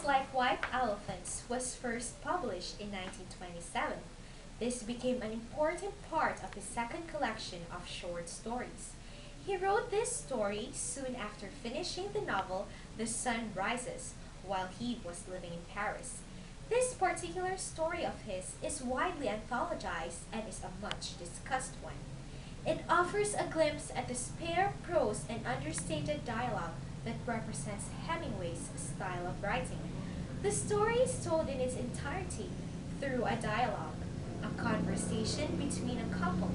Hills Like White Elephants was first published in 1927. This became an important part of his second collection of short stories. He wrote this story soon after finishing the novel The Sun Rises while he was living in Paris. This particular story of his is widely anthologized and is a much discussed one. It offers a glimpse at the spare prose and understated dialogue that represents Hemingway's style of writing. The story is told in its entirety through a dialogue, a conversation between a couple.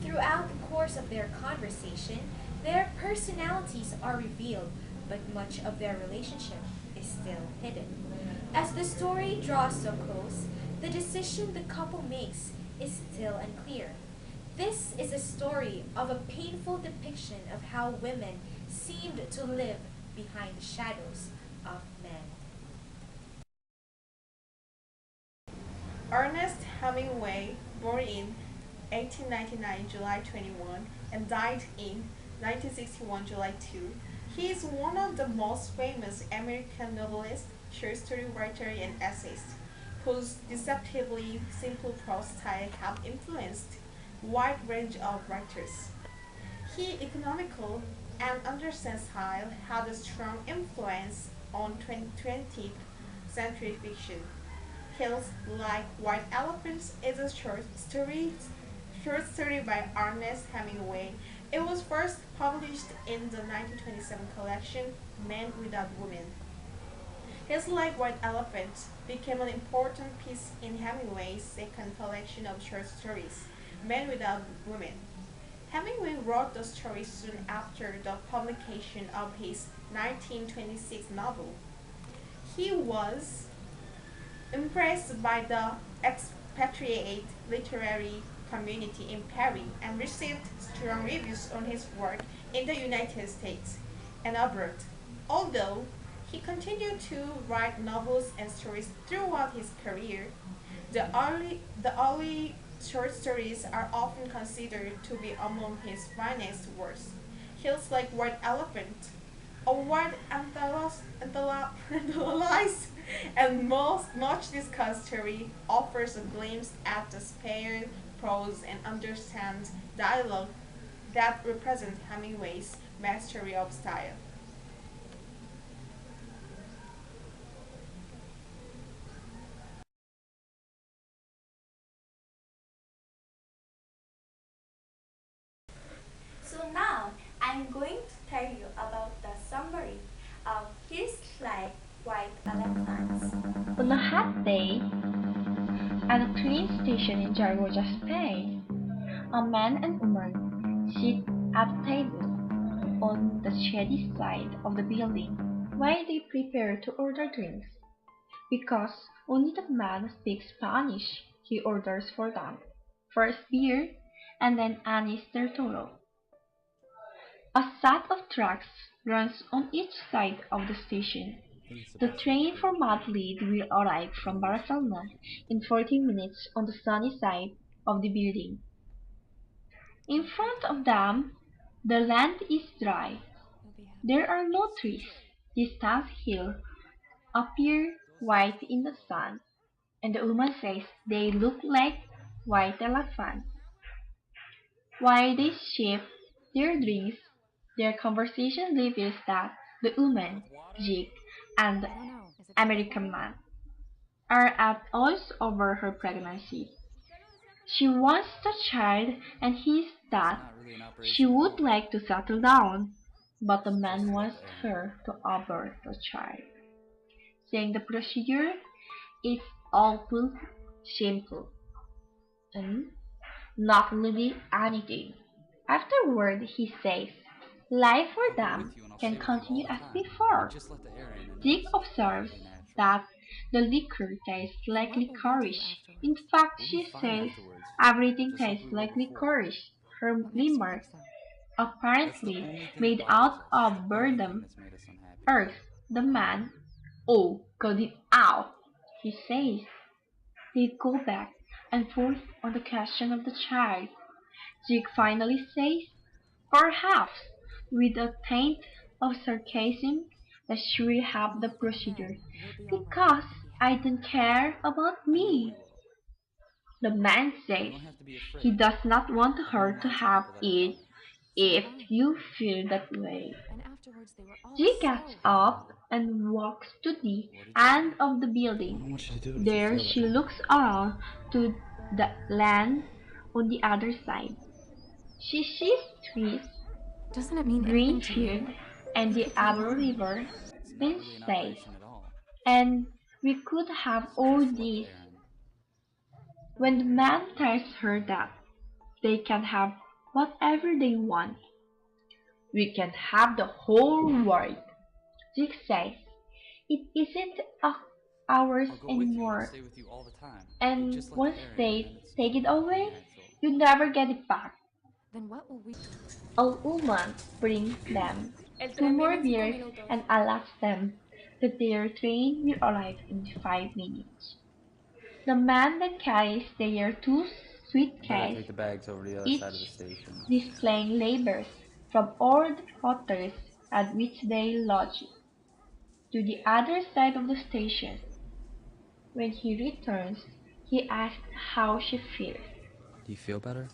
Throughout the course of their conversation, their personalities are revealed, but much of their relationship is still hidden. As the story draws to a close, the decision the couple makes is still unclear. This is a story of a painful depiction of how women seemed to live behind the shadows of men. Ernest Hemingway, born in 1899 July 21 and died in 1961 July 2, he is one of the most famous American novelists, short story writer, and essayist, whose deceptively simple prose style have influenced a wide range of writers. His economical and understated style had a strong influence on 20th century fiction. Hills Like White Elephants is a short story by Ernest Hemingway. It was first published in the 1927 collection Men Without Women. Hills Like White Elephants became an important piece in Hemingway's second collection of short stories, Men Without Women. Hemingway wrote the story soon after the publication of his 1926 novel. He was impressed by the expatriate literary community in Paris and received strong reviews on his work in the United States and abroad. Although he continued to write novels and stories throughout his career, the early short stories are often considered to be among his finest works. Hills Like White Elephant, a wide anthologies and much discussed story, offers a glimpse at the spare prose and understand dialogue that represent Hemingway's mastery of style. So now I'm going to tell you about the summary of His Like White Elephants. On a hot day, at a train station in Zaragoza, Spain, a man and woman sit at a table on the shady side of the building while they prepare to order drinks. Because only the man speaks Spanish, he orders for them first beer and then anise del toro. A set of tracks runs on each side of the station. The train for Madrid will arrive from Barcelona in 40 minutes on the sunny side of the building. In front of them, the land is dry. There are no trees. Distant hills appear white in the sun, and the woman says they look like white elephants. While they sip their drinks, their conversation reveals that the woman, Jig, and the American man are at odds over her pregnancy. She wants the child and he is that she would like to settle down, but the man wants her to abort the child, saying the procedure is awful shameful and not really anything. Afterward, he says, life for them can continue as before. Dick observes that the liquor tastes like licorice. In fact, she says everything tastes like licorice. Her remark, apparently made out of boredom, irks the man. Oh, cut it out, he says. They go back and forth on the question of the child. Jig finally says, perhaps, with a taint of sarcasm, that she will have the procedure because I don't care about me. The man says he does not want her to have it if you feel that way. She gets up and walks to the end of the building. There she looks around to the land on the other side. She sees trees, green field, and the other river, and says, and we could have all this. When the man tells her that they can have whatever they want, we can have the whole world. Jig says, it isn't ours anymore, and once they take it away, you never get it back. Elumir brings them El two tren viene more en 5 beers minutos. and asks them that their train will arrive in 5 minutes. The man then carries their two Better take suitcases, the bags over to the other each side of the station. displaying labels from all the hotels at which they lodge, to the other side of the station. When he returns, he asks how she feels. Do you feel better?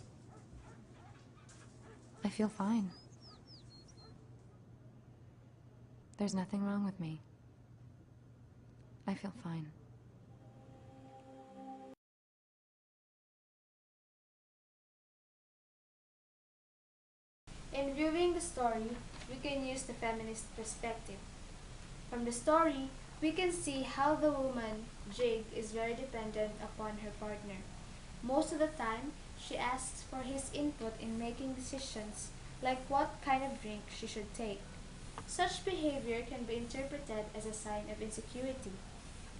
I feel fine. There's nothing wrong with me. I feel fine. In viewing the story, we can use the feminist perspective. From the story, we can see how the woman, Jig, is very dependent upon her partner. Most of the time, she asks for his input in making decisions, like what kind of drink she should take. Such behavior can be interpreted as a sign of insecurity.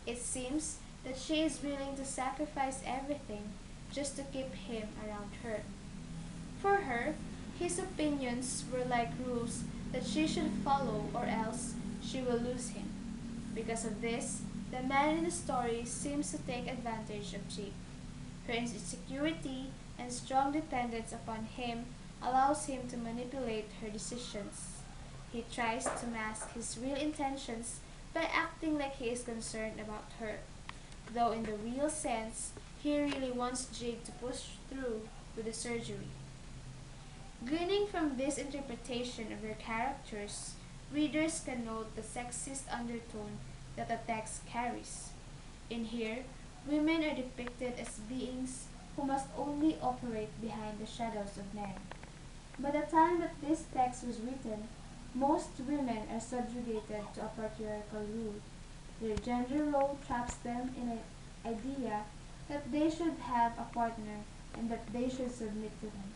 It seems that she is willing to sacrifice everything just to keep him around her. For her, his opinions were like rules that she should follow or else she will lose him. Because of this, the man in the story seems to take advantage of Jig. Her insecurity and strong dependence upon him allows him to manipulate her decisions. He tries to mask his real intentions by acting like he is concerned about her, though in the real sense, he really wants Jig to push through with the surgery. Gleaning from this interpretation of their characters, readers can note the sexist undertone that the text carries. In here, women are depicted as beings who must only operate behind the shadows of men. By the time that this text was written, most women are subjugated to a patriarchal rule. Their gender role traps them in an idea that they should have a partner and that they should submit to them.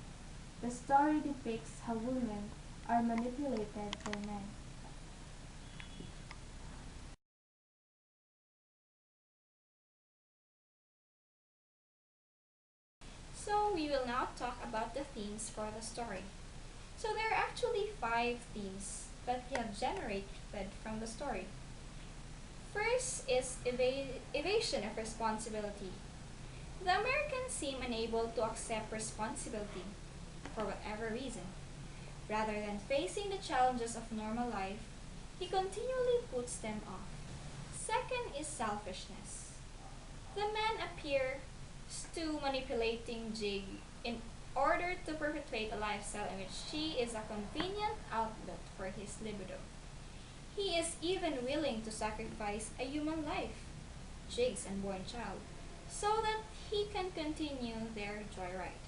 The story depicts how women are manipulated by men. So we will now talk about the themes for the story. So there are actually 5 themes that we have generated from the story. First is evasion of responsibility. The Americans seem unable to accept responsibility for whatever reason. Rather than facing the challenges of normal life, he continually puts them off. Second is selfishness. The man appears to manipulating Jig in order to perpetuate a lifestyle in which she is a convenient outlet for his libido. He is even willing to sacrifice a human life, Jig's unborn child, so that he can continue their joyride.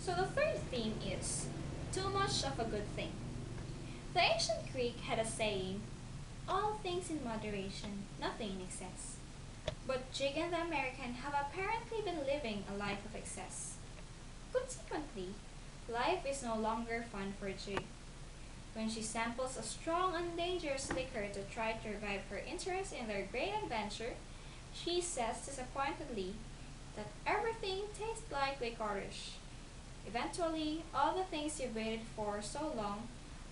So the third theme is too much of a good thing. The ancient Greek had a saying, all things in moderation, nothing in excess. But Jig and the American have apparently been living a life of excess. Consequently, life is no longer fun for Jig. When she samples a strong and dangerous liquor to try to revive her interest in their great adventure, she says disappointedly that everything tastes like licorice. Eventually, all the things you've waited for so long,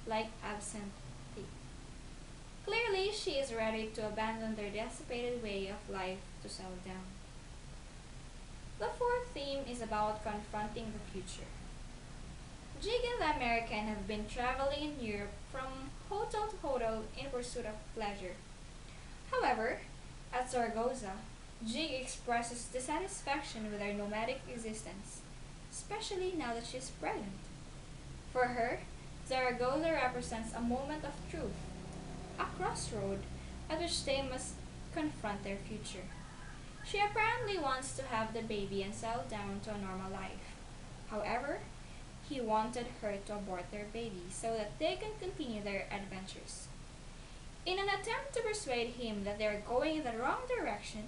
like absinthe. Clearly, she is ready to abandon their dissipated way of life to settle down. The fourth theme is about confronting the future. Jig and the American have been traveling in Europe from hotel to hotel in pursuit of pleasure. However, at Zaragoza, Jig expresses dissatisfaction with her nomadic existence, especially now that she is pregnant. For her, Zaragoza represents a moment of truth, a crossroad at which they must confront their future. She apparently wants to have the baby and settle down to a normal life. However, he wanted her to abort their baby so that they can continue their adventures. In an attempt to persuade him that they are going in the wrong direction,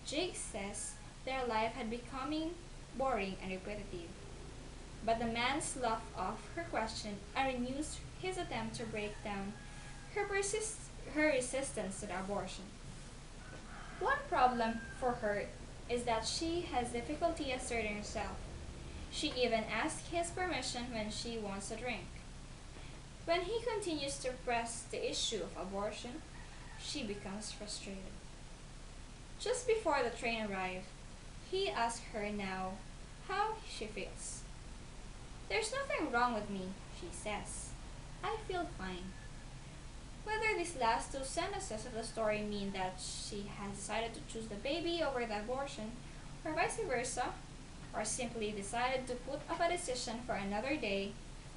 Jake says their life had becoming boring and repetitive. But the man sloughed off her question and renews his attempt to break down her resistance to the abortion. One problem for her is that she has difficulty asserting herself. She even asks his permission when she wants a drink. When he continues to press the issue of abortion, she becomes frustrated. Just before the train arrived, he asks her now how she feels. "There's nothing wrong with me," she says. "I feel fine." Whether these last two sentences of the story mean that she has decided to choose the baby over the abortion, or vice versa, or simply decided to put off a decision for another day,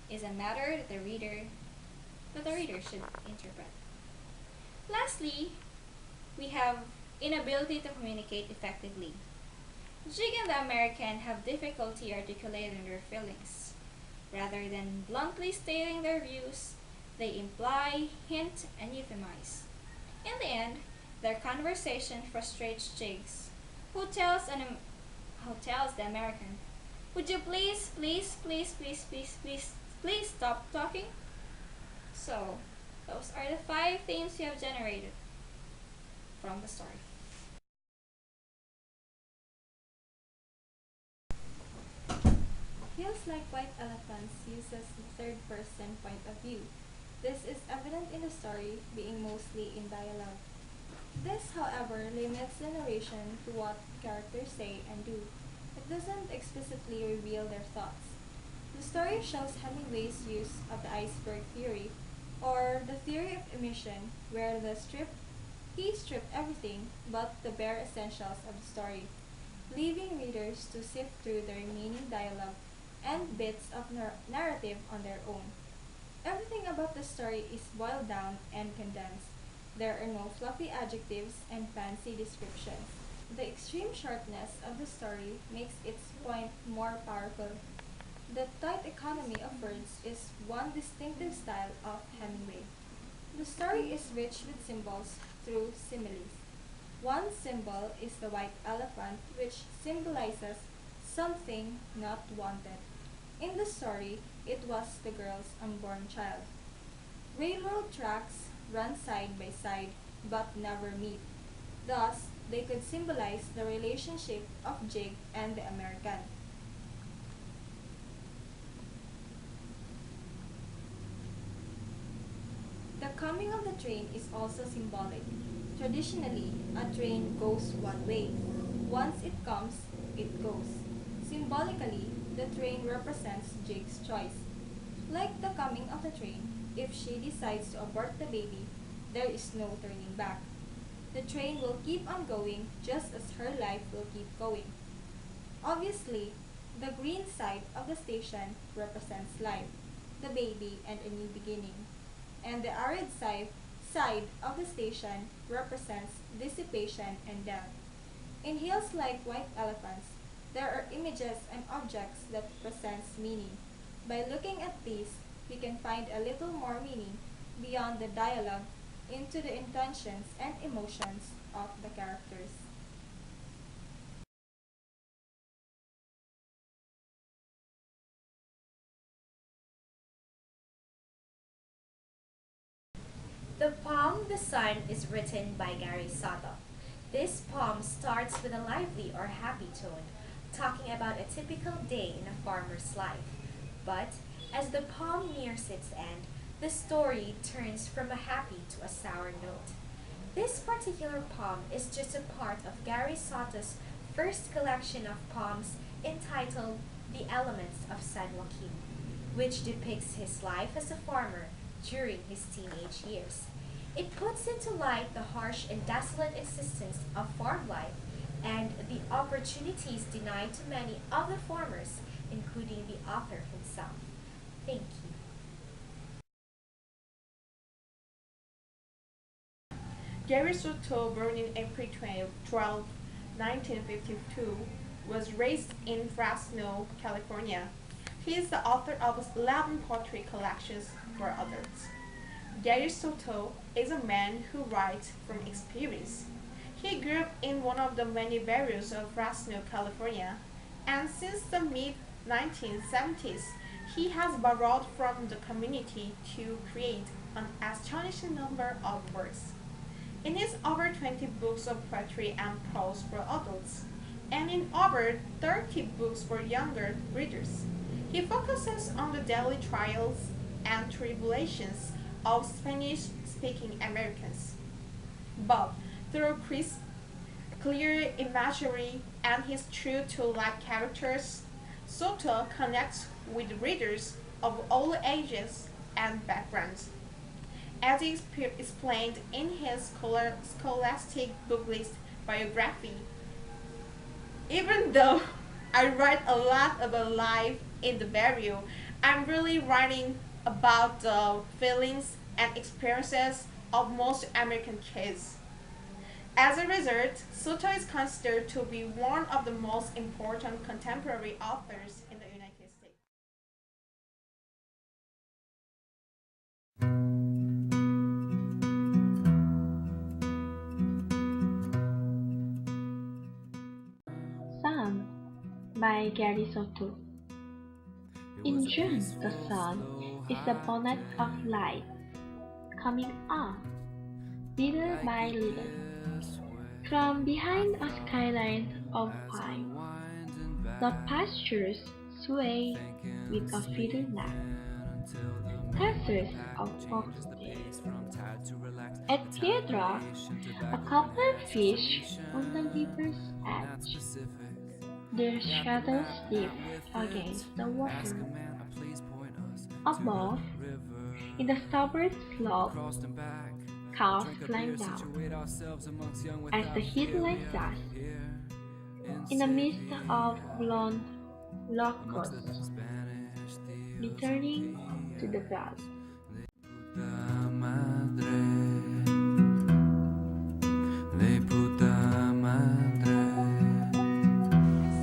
is a matter that the reader should interpret. Lastly, we have inability to communicate effectively. Jig and the American have difficulty articulating their feelings. Rather than bluntly stating their views, they imply, hint, and euphemize. In the end, their conversation frustrates Jigs, who tells the American, "Would you please stop talking?" So, those are the 5 themes we have generated from the story. Feels Like White Elephants uses the third-person point of view. This is evident in the story, being mostly in dialogue. This, however, limits the narration to what characters say and do. It doesn't explicitly reveal their thoughts. The story shows Hemingway's use of the iceberg theory, or the theory of emission, where he stripped everything but the bare essentials of the story, leaving readers to sift through the remaining dialogue and bits of narrative on their own. Everything about the story is boiled down and condensed. There are no fluffy adjectives and fancy descriptions. The extreme shortness of the story makes its point more powerful. The tight economy of words is one distinctive style of Hemingway. The story is rich with symbols through similes. One symbol is the white elephant, which symbolizes something not wanted. In the story, it was the girl's unborn child. Railroad tracks run side by side but never meet. Thus, they could symbolize the relationship of Jig and the American. The coming of the train is also symbolic. Traditionally, a train goes one way. Once it comes, it goes. Symbolically, the train represents Jig's choice. Like the coming of the train, if she decides to abort the baby, there is no turning back. The train will keep on going just as her life will keep going. Obviously, the green side of the station represents life, the baby, and a new beginning. And the arid side of the station represents dissipation and death. In Hills Like White Elephants, there are images and objects that presents meaning. By looking at these, we can find a little more meaning beyond the dialogue into the intentions and emotions of the characters. The poem "The Sun" is written by Gary Soto. This poem starts with a lively or happy tone, talking about a typical day in a farmer's life. But as the poem nears its end, the story turns from a happy to a sour note. This particular poem is just a part of Gary Soto's first collection of poems entitled The Elements of San Joaquin. which depicts his life as a farmer during his teenage years. It puts into light the harsh and desolate existence of farm life and the opportunities denied to many other farmers, including the author himself. Thank you. Gary Soto, born in April 12, 1952, was raised in Fresno, California. He is the author of 11 poetry collections for adults. Gary Soto is a man who writes from experience. He grew up in one of the many barrios of Fresno, California, and since the mid-1970s, he has borrowed from the community to create an astonishing number of works. In his over 20 books of poetry and prose for adults, and in over 30 books for younger readers, he focuses on the daily trials and tribulations of Spanish-speaking Americans. But through crisp, clear imagery and his true-to-life characters, Soto connects with readers of all ages and backgrounds. As he explained in his scholastic booklist biography, even though I write a lot about life in the barrio, I'm really writing about the feelings and experiences of most American kids. As a result, Soto is considered to be one of the most important contemporary authors in the United States. Sun by Gary Soto. In June, the sun is a bonnet of light, coming on, little by little, from behind a skyline of pine. The pastures sway with a feather nap, tassels of foxtail. At Piedra, a couple of fish on the river's edge. Their shadows dip against the water. Above, in the starboard slope, cows climb down. As the heat lights us, in the midst of blonde locusts, returning to the valley.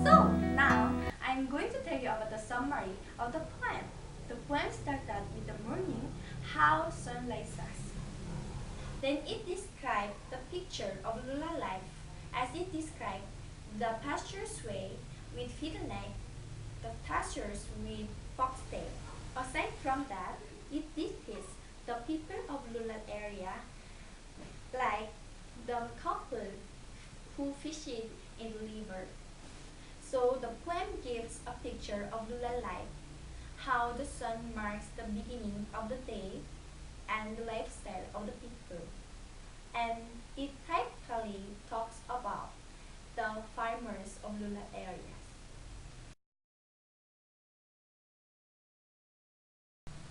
So, now I'm going to tell you about the summary of the poem. The poem started with the morning, how sun lights us. Then it described the picture of Lula life as it described the pasture sway with feather neck, the pastures with foxtail. Aside from that, it depicts the people of Lula area like the couple who fished in the river. So the poem gives a picture of Lula life, how the sun marks the beginning of the day and the lifestyle of the people. And it typically talks about the farmers of Lula areas.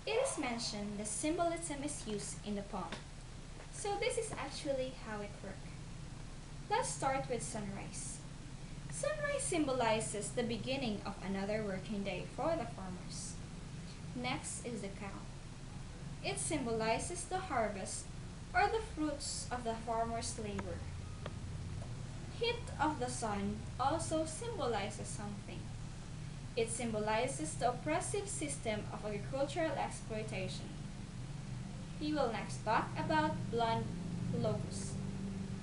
It is mentioned the symbolism is used in the poem. So this is actually how it works. Let's start with sunrise. Sunrise symbolizes the beginning of another working day for the farmers. Next is the cow. It symbolizes the harvest or the fruits of the farmer's labor. Heat of the sun also symbolizes something. It symbolizes the oppressive system of agricultural exploitation. We will next talk about blonde locusts.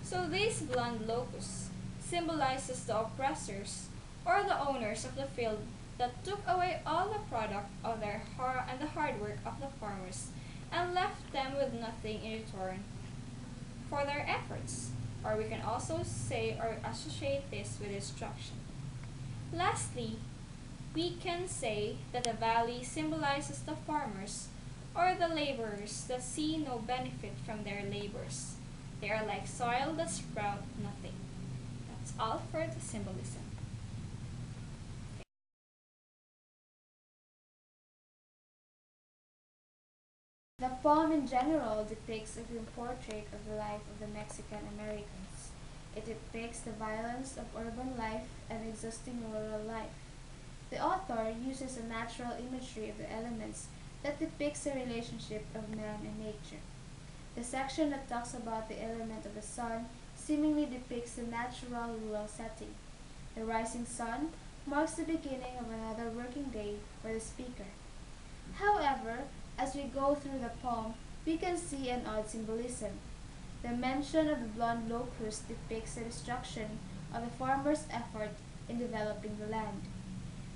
So these blonde locusts symbolizes the oppressors or the owners of the field that took away all the product of their and the hard work of the farmers and left them with nothing in return for their efforts. Or we can also say or associate this with destruction. Lastly, we can say that the valley symbolizes the farmers or the laborers that see no benefit from their labors. They are like soil that sprout nothing. That's all for the symbolism. The poem in general depicts a grim portrait of the life of the Mexican Americans. It depicts the violence of urban life and exhausting rural life. The author uses a natural imagery of the elements that depicts the relationship of man and nature. The section that talks about the element of the sun seemingly depicts the natural rural setting. The rising sun marks the beginning of another working day for the speaker. However, as we go through the poem, we can see an odd symbolism. The mention of the blonde locust depicts the destruction of the farmer's effort in developing the land.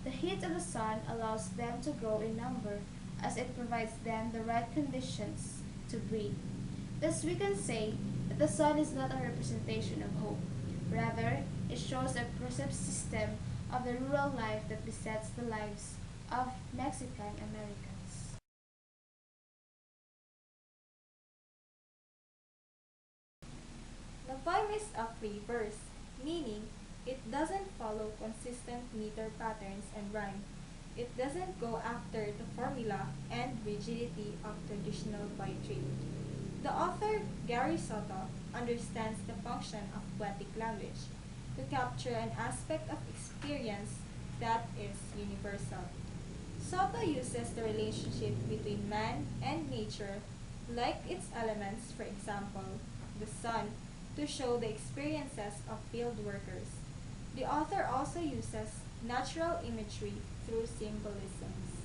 The heat of the sun allows them to grow in number as it provides them the right conditions to breed. Thus we can say that the sun is not a representation of hope. Rather, it shows a perceived system of the rural life that besets the lives of Mexican Americans. The poem is a free verse, meaning it doesn't follow consistent meter patterns and rhyme. It doesn't go after the formula and rigidity of traditional poetry. The author, Gary Soto, understands the function of poetic language to capture an aspect of experience that is universal. Soto uses the relationship between man and nature, like its elements, for example, the sun, to show the experiences of field workers. The author also uses natural imagery through symbolisms.